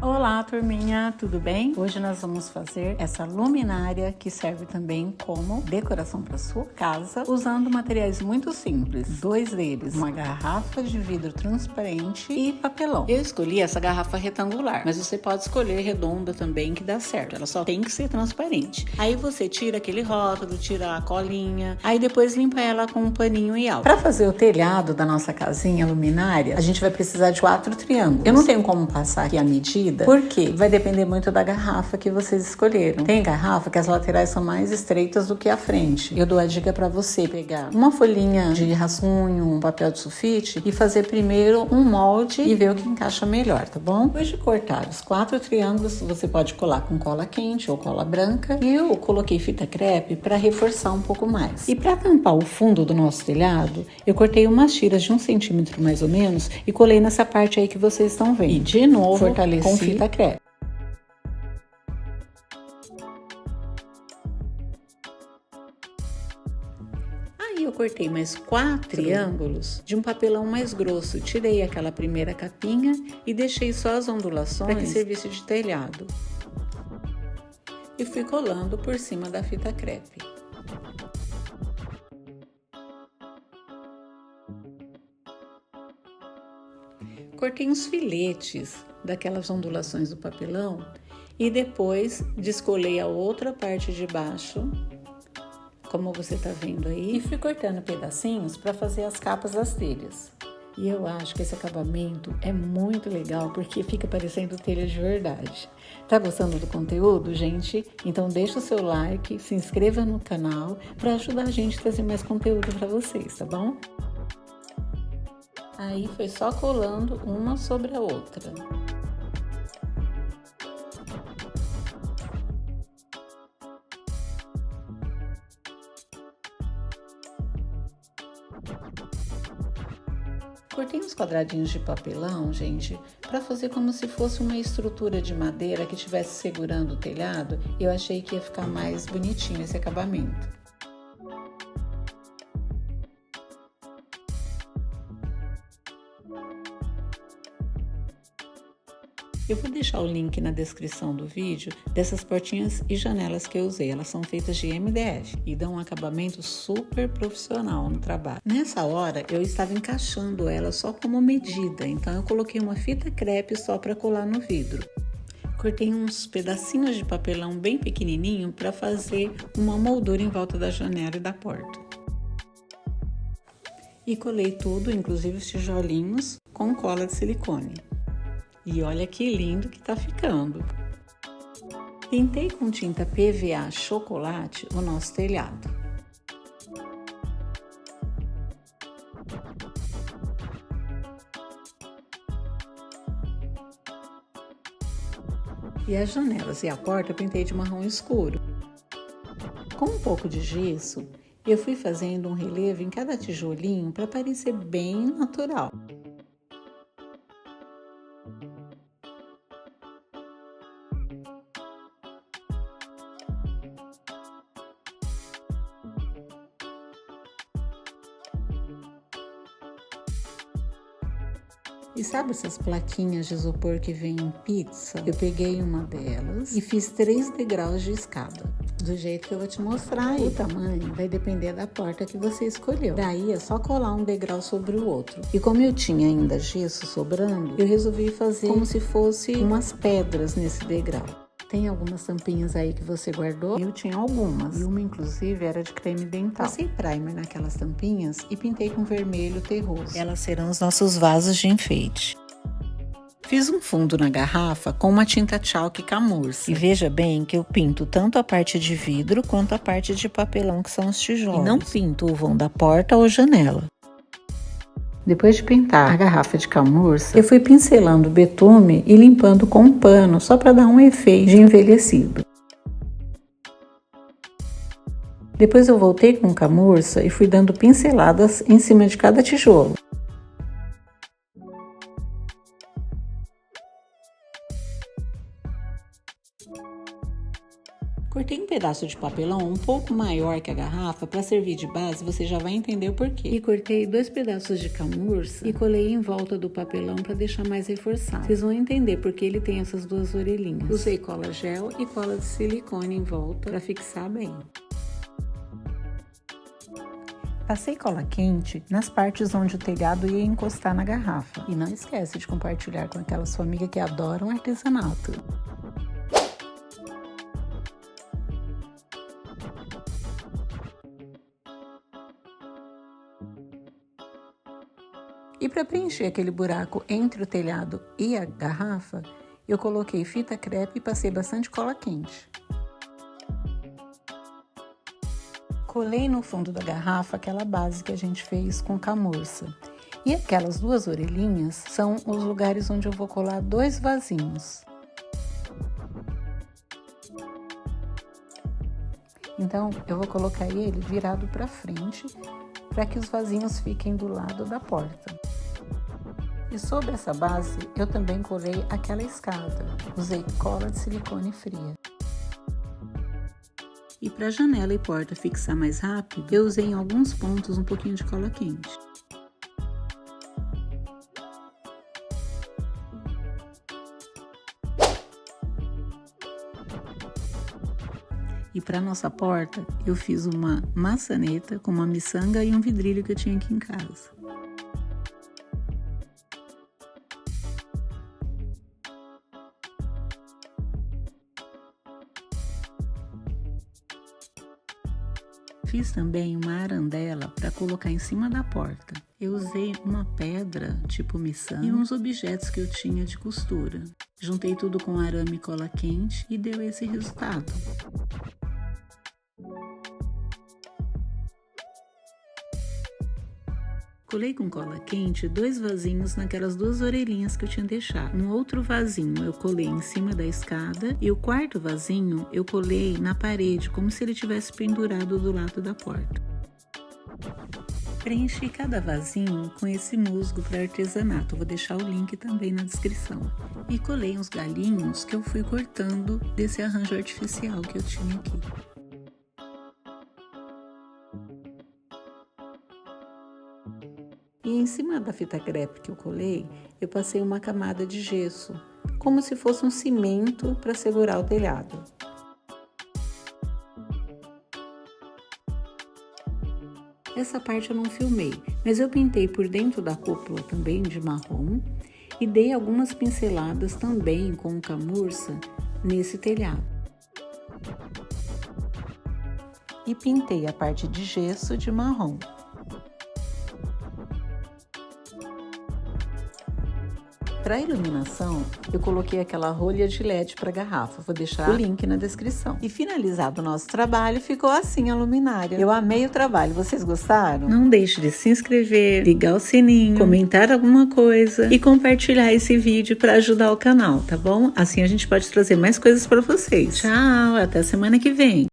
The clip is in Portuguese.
Olá, turminha, tudo bem? Hoje nós vamos fazer essa luminária que serve também como decoração para sua casa, usando materiais muito simples. Dois deles, uma garrafa de vidro transparente e papelão. Eu escolhi essa garrafa retangular, mas você pode escolher redonda também que dá certo. Ela só tem que ser transparente. Aí você tira aquele rótulo, tira a colinha, aí depois limpa ela com um paninho e álcool. Para fazer o telhado da nossa casinha luminária, a gente vai precisar de 4 triângulos. Eu não tenho como passar aqui a medida, porque vai depender muito da garrafa que vocês escolheram. Tem garrafa que as laterais são mais estreitas do que a frente. Eu dou a dica para você pegar uma folhinha de rascunho, um papel de sulfite e fazer primeiro um molde e ver o que encaixa melhor, tá bom? Depois de cortar os 4 triângulos, você pode colar com cola quente ou cola branca. E eu coloquei fita crepe para reforçar um pouco mais. E para tampar o fundo do nosso telhado, eu cortei umas tiras de 1 centímetro mais ou menos e colei nessa parte aí que vocês estão vendo. E de novo, fortaleci fita crepe. Aí eu cortei mais 4 triângulos de um papelão mais grosso. Tirei aquela primeira capinha e deixei só as ondulações para que servisse de telhado. E fui colando por cima da fita crepe. Cortei uns filetes daquelas ondulações do papelão e depois descolei a outra parte de baixo, como você tá vendo aí, e fui cortando pedacinhos para fazer as capas das telhas. E eu acho que esse acabamento é muito legal porque fica parecendo telha de verdade. Tá gostando do conteúdo, gente? Então deixa o seu like, se inscreva no canal para ajudar a gente a trazer mais conteúdo para vocês, tá bom? Aí foi só colando uma sobre a outra. Cortei uns quadradinhos de papelão, gente, para fazer como se fosse uma estrutura de madeira que estivesse segurando o telhado. Eu achei que ia ficar mais bonitinho esse acabamento. Eu vou deixar o link na descrição do vídeo dessas portinhas e janelas que eu usei. Elas são feitas de MDF e dão um acabamento super profissional no trabalho. Nessa hora, eu estava encaixando elas só como medida, então eu coloquei uma fita crepe só para colar no vidro. Cortei uns pedacinhos de papelão bem pequenininho para fazer uma moldura em volta da janela e da porta. E colei tudo, inclusive os tijolinhos, com cola de silicone. E olha que lindo que tá ficando. Pintei com tinta PVA chocolate o nosso telhado. E as janelas e a porta eu pintei de marrom escuro. Com um pouco de gesso, eu fui fazendo um relevo em cada tijolinho para parecer bem natural. E sabe essas plaquinhas de isopor que vem em pizza? Eu peguei uma delas e fiz 3 degraus de escada. Do jeito que eu vou te mostrar aí. O tamanho vai depender da porta que você escolheu. Daí é só colar um degrau sobre o outro. E como eu tinha ainda gesso sobrando, eu resolvi fazer como se fosse umas pedras nesse degrau. Tem algumas tampinhas aí que você guardou? Eu tinha algumas. E uma, inclusive, era de creme dental. Passei primer naquelas tampinhas e pintei com vermelho terroso. Elas serão os nossos vasos de enfeite. Fiz um fundo na garrafa com uma tinta chalk camurça. E veja bem que eu pinto tanto a parte de vidro quanto a parte de papelão, que são os tijolos. E não pinto o vão da porta ou janela. Depois de pintar a garrafa de camurça, eu fui pincelando o betume e limpando com um pano, só para dar um efeito de envelhecido. Depois eu voltei com camurça e fui dando pinceladas em cima de cada tijolo. Cortei um pedaço de papelão um pouco maior que a garrafa para servir de base, você já vai entender o porquê. E cortei 2 pedaços de camurça e colei em volta do papelão para deixar mais reforçado. Vocês vão entender porque ele tem essas 2 orelhinhas. Usei cola gel e cola de silicone em volta para fixar bem. Passei cola quente nas partes onde o telhado ia encostar na garrafa. E não esquece de compartilhar com aquela sua amiga que adora um artesanato. E para preencher aquele buraco entre o telhado e a garrafa, eu coloquei fita crepe e passei bastante cola quente. Colei no fundo da garrafa aquela base que a gente fez com camurça. E aquelas 2 orelhinhas são os lugares onde eu vou colar 2 vasinhos. Então, eu vou colocar ele virado para frente, para que os vasinhos fiquem do lado da porta. E sobre essa base, eu também colei aquela escada. Usei cola de silicone fria. E para janela e porta fixar mais rápido, eu usei em alguns pontos um pouquinho de cola quente. E para nossa porta, eu fiz uma maçaneta com uma miçanga e um vidrilho que eu tinha aqui em casa. Fiz também uma arandela para colocar em cima da porta. Eu usei uma pedra tipo miçanga e uns objetos que eu tinha de costura. Juntei tudo com arame e cola quente e deu esse resultado. Colei com cola quente 2 vasinhos naquelas 2 orelhinhas que eu tinha deixado. Um outro vasinho eu colei em cima da escada e o 4º vasinho eu colei na parede, como se ele tivesse pendurado do lado da porta. Preenchi cada vasinho com esse musgo para artesanato, vou deixar o link também na descrição. E colei uns galinhos que eu fui cortando desse arranjo artificial que eu tinha aqui. E em cima da fita crepe que eu colei, eu passei uma camada de gesso, como se fosse um cimento para segurar o telhado. Essa parte eu não filmei, mas eu pintei por dentro da cúpula também de marrom e dei algumas pinceladas também com camurça nesse telhado. E pintei a parte de gesso de marrom. Para iluminação, eu coloquei aquela rolha de LED para garrafa, vou deixar o link na descrição. E finalizado o nosso trabalho, ficou assim a luminária. Eu amei o trabalho, vocês gostaram? Não deixe de se inscrever, ligar o sininho, comentar alguma coisa e compartilhar esse vídeo para ajudar o canal, tá bom? Assim a gente pode trazer mais coisas para vocês. Tchau, até semana que vem!